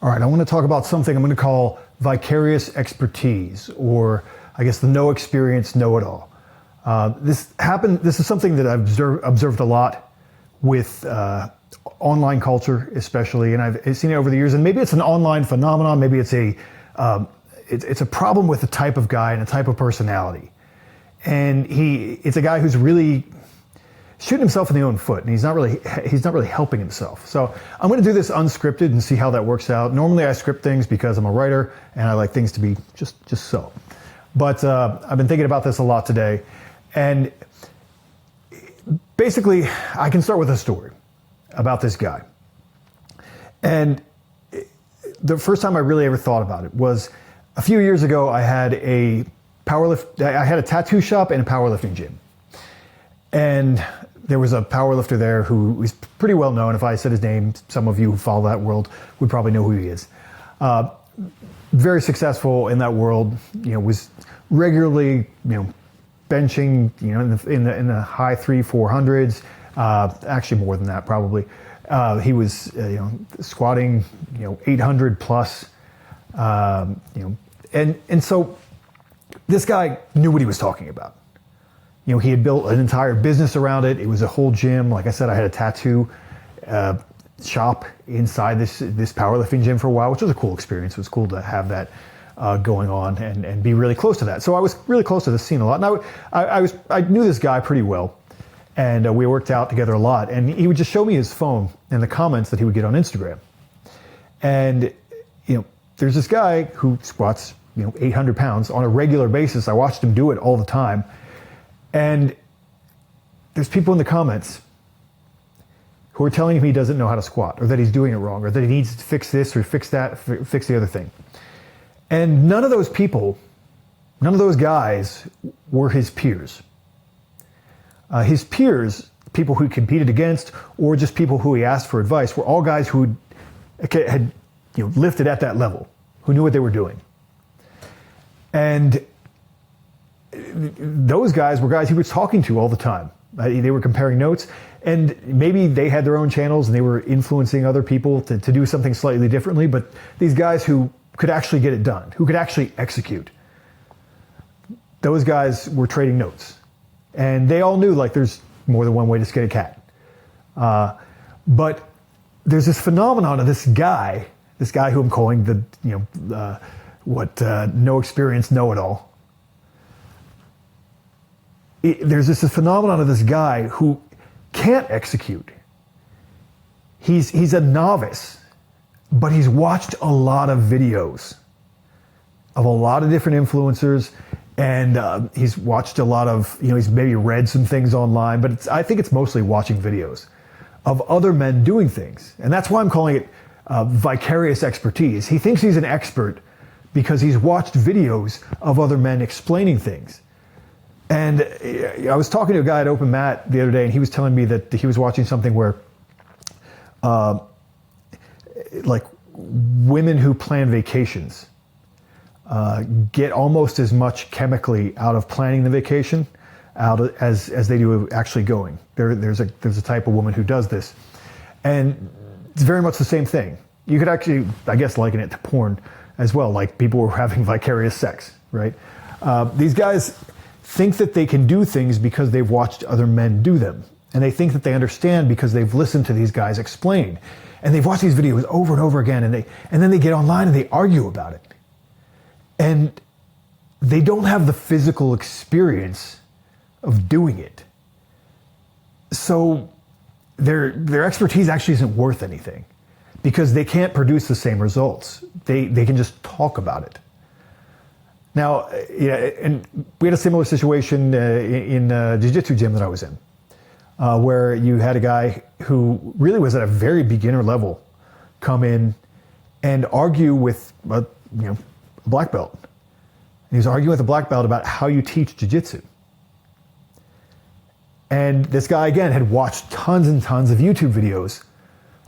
All right, I want to talk about something I'm going to call vicarious expertise, or I guess the no experience, know it all. This is something that I've observed a lot with online culture, especially, and I've seen it over the years. And maybe it's an online phenomenon. Maybe it's a problem with the type of guy and a type of personality. And it's a guy who's really shooting himself in the own foot, and he's not really helping himself. So I'm going to do this unscripted and see how that works out. Normally I script things because I'm a writer and I like things to be just so. But I've been thinking about this a lot today, and basically I can start with a story about this guy. And the first time I really ever thought about it was a few years ago. I had a tattoo shop and a powerlifting gym. And there was a powerlifter there who was pretty well known. If I said his name, some of you who follow that world would probably know who he is. Very successful in that world. Was regularly, benching, in the high 300-400s. Actually more than that probably. He was, squatting, 800 plus. And so this guy knew what he was talking about. He had built an entire business around it. It was a whole gym. Like I said, I had a tattoo shop inside this powerlifting gym for a while, which was a cool experience. It was cool to have that going on and be really close to that. So I was really close to the scene a lot. And I knew this guy pretty well, and we worked out together a lot. And he would just show me his phone and the comments that he would get on Instagram. And there's this guy who squats 800 pounds on a regular basis. I watched him do it all the time. And there's people in the comments who are telling him he doesn't know how to squat, or that he's doing it wrong, or that he needs to fix this or fix that, fix the other thing. And none of those people, none of those guys were his peers. His peers, people who he competed against, or just people who he asked for advice, were all guys who had lifted at that level, who knew what they were doing. And those guys were guys he was talking to all the time. They were comparing notes, and maybe they had their own channels and they were influencing other people to do something slightly differently, but these guys who could actually get it done, who could actually execute, those guys were trading notes. And they all knew, there's more than one way to skin a cat. But there's this phenomenon of this guy who I'm calling the, no experience, know-it-all. There's this phenomenon of this guy who can't execute. He's a novice, but he's watched a lot of videos of a lot of different influencers, and he's watched a lot of, he's maybe read some things online, but I think it's mostly watching videos of other men doing things. And that's why I'm calling it vicarious expertise. He thinks he's an expert because he's watched videos of other men explaining things. And I was talking to a guy at Open Mat the other day, and he was telling me that he was watching something where, women who plan vacations get almost as much chemically out of planning the vacation as they do actually going. There's a type of woman who does this, and it's very much the same thing. You could actually, I guess, liken it to porn as well. Like people who are having vicarious sex, right? These guys think that they can do things because they've watched other men do them. And they think that they understand because they've listened to these guys explain. And they've watched these videos over and over again, and then they get online and they argue about it. And they don't have the physical experience of doing it. So their expertise actually isn't worth anything because they can't produce the same results. They can just talk about it. Now, and we had a similar situation in a jiu-jitsu gym that I was in, where you had a guy who really was at a very beginner level come in and argue with a black belt. And he was arguing with a black belt about how you teach jiu-jitsu. And this guy, again, had watched tons and tons of YouTube videos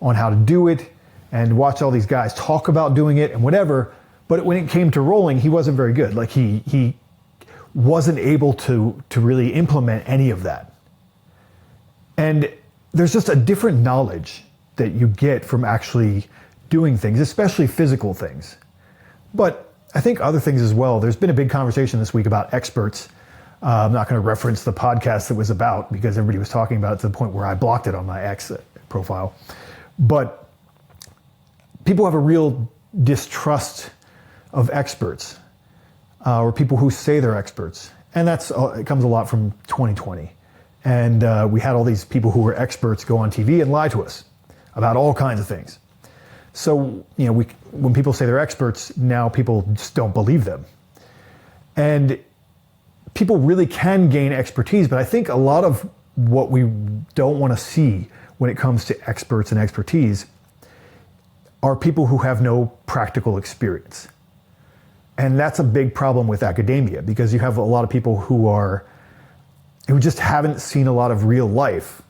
on how to do it and watched all these guys talk about doing it and whatever. But when it came to rolling, he wasn't very good. He wasn't able to really implement any of that. And there's just a different knowledge that you get from actually doing things, especially physical things. But I think other things as well. There's been a big conversation this week about experts. I'm not going to reference the podcast that was about because everybody was talking about it to the point where I blocked it on my X profile. But people have a real distrust of experts or people who say they're experts. And it comes a lot from 2020. And we had all these people who were experts go on TV and lie to us about all kinds of things. So, when people say they're experts, now people just don't believe them. And people really can gain expertise, but I think a lot of what we don't want to see when it comes to experts and expertise are people who have no practical experience. And that's a big problem with academia because you have a lot of people who just haven't seen a lot of real life.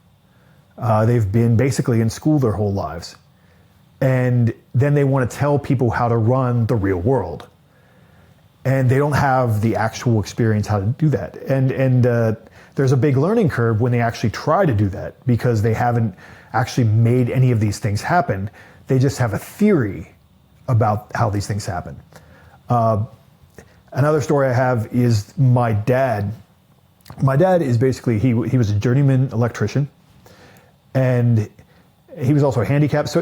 They've been basically in school their whole lives. And then they want to tell people how to run the real world. And they don't have the actual experience how to do that. And there's a big learning curve when they actually try to do that because they haven't actually made any of these things happen. They just have a theory about how these things happen. Another story I have is my dad. My dad is basically, he was a journeyman electrician. And he was also handicapped, so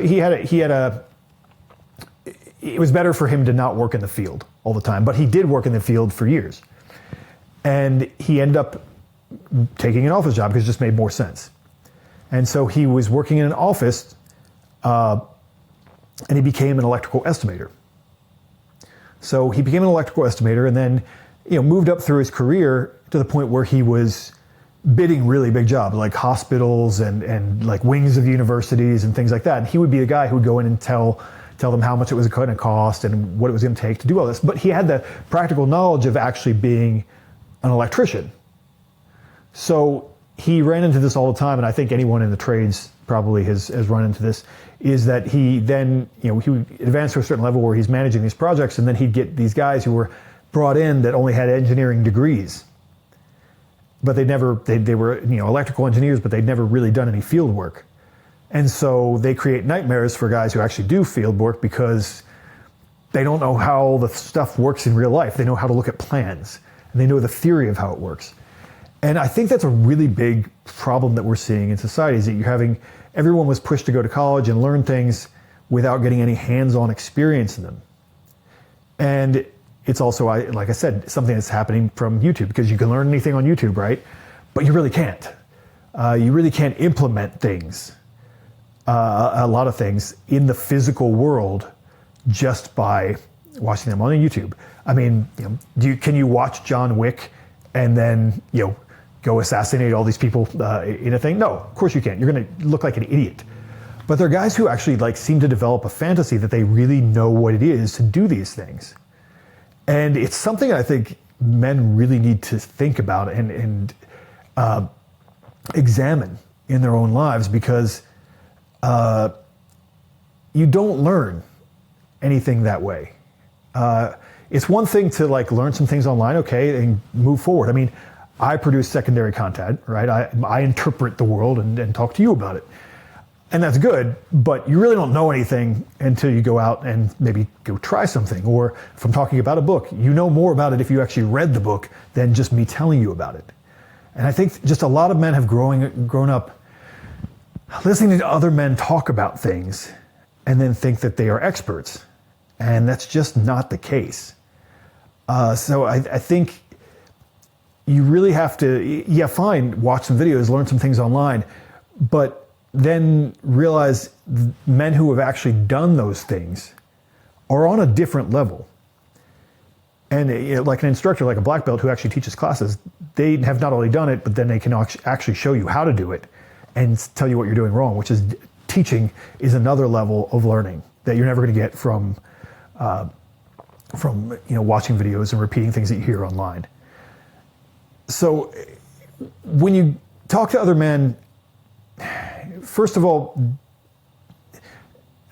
it was better for him to not work in the field all the time, but he did work in the field for years. And he ended up taking an office job because it just made more sense. And so he was working in an office, and he became an electrical estimator. So he became an electrical estimator and then, moved up through his career to the point where he was bidding really big jobs like hospitals and like wings of universities and things like that. And he would be the guy who would go in and tell them how much it was going to cost and what it was going to take to do all this. But he had the practical knowledge of actually being an electrician. So he ran into this all the time, and I think anyone in the trades probably has run into this, is that he then, he would advance to a certain level where he's managing these projects, and then he'd get these guys who were brought in that only had engineering degrees. But they were electrical engineers, but they'd never really done any field work. And so they create nightmares for guys who actually do field work because they don't know how the stuff works in real life. They know how to look at plans and they know the theory of how it works. And I think that's a really big problem that we're seeing in society is that everyone was pushed to go to college and learn things without getting any hands-on experience in them. And it's also, like I said, something that's happening from YouTube because you can learn anything on YouTube, right? But you really can't. You really can't implement things, a lot of things in the physical world just by watching them on YouTube. I mean, can you watch John Wick and then, go assassinate all these people in a thing? No, of course you can't. You're going to look like an idiot. But there are guys who actually seem to develop a fantasy that they really know what it is to do these things. And it's something I think men really need to think about and examine in their own lives because you don't learn anything that way. It's one thing to learn some things online, okay, and move forward. I mean, I produce secondary content, right? I interpret the world and talk to you about it. And that's good, but you really don't know anything until you go out and maybe go try something. Or if I'm talking about a book, you know more about it if you actually read the book than just me telling you about it. And I think just a lot of men have grown up listening to other men talk about things and then think that they are experts. And that's just not the case. So I think you really have to, fine, watch some videos, learn some things online, but then realize men who have actually done those things are on a different level. And like an instructor, like a black belt who actually teaches classes, they have not only done it, but then they can actually show you how to do it and tell you what you're doing wrong, which is teaching is another level of learning that you're never going to get from watching videos and repeating things that you hear online. So when you talk to other men, first of all,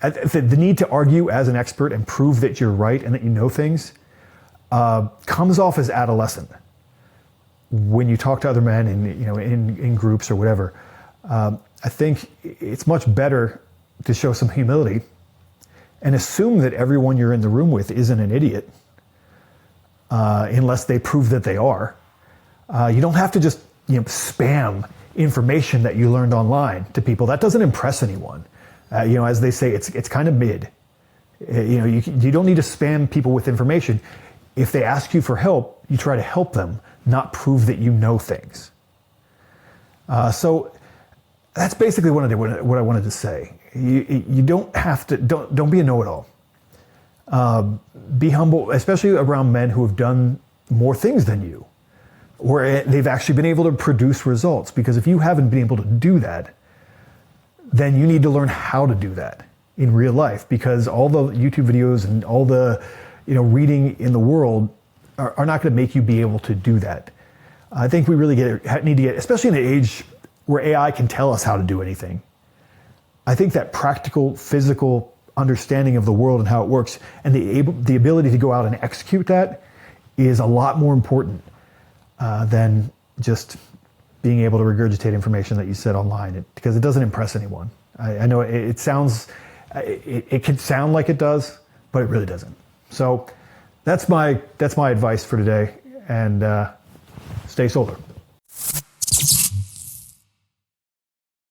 the need to argue as an expert and prove that you're right and that you know things comes off as adolescent when you talk to other men in groups or whatever. I think it's much better to show some humility and assume that everyone you're in the room with isn't an idiot, unless they prove that they are. You don't have to just spam information that you learned online to people. That doesn't impress anyone. As they say, it's kind of mid. You don't need to spam people with information. If they ask you for help, you try to help them, not prove that you know things. So that's basically what I wanted to say. You don't have to, don't be a know-it-all. Be humble, especially around men who have done more things than you, where they've actually been able to produce results. Because if you haven't been able to do that, then you need to learn how to do that in real life, because all the YouTube videos and all the reading in the world are not going to make you be able to do that. I think we really need to get, especially in an age where AI can tell us how to do anything. I think that practical, physical understanding of the world and how it works, and the ability to go out and execute that, is a lot more important than just being able to regurgitate information that you said online, because it doesn't impress anyone. I know it sounds, it can sound like it does, but it really doesn't. So that's my advice for today, and stay solar.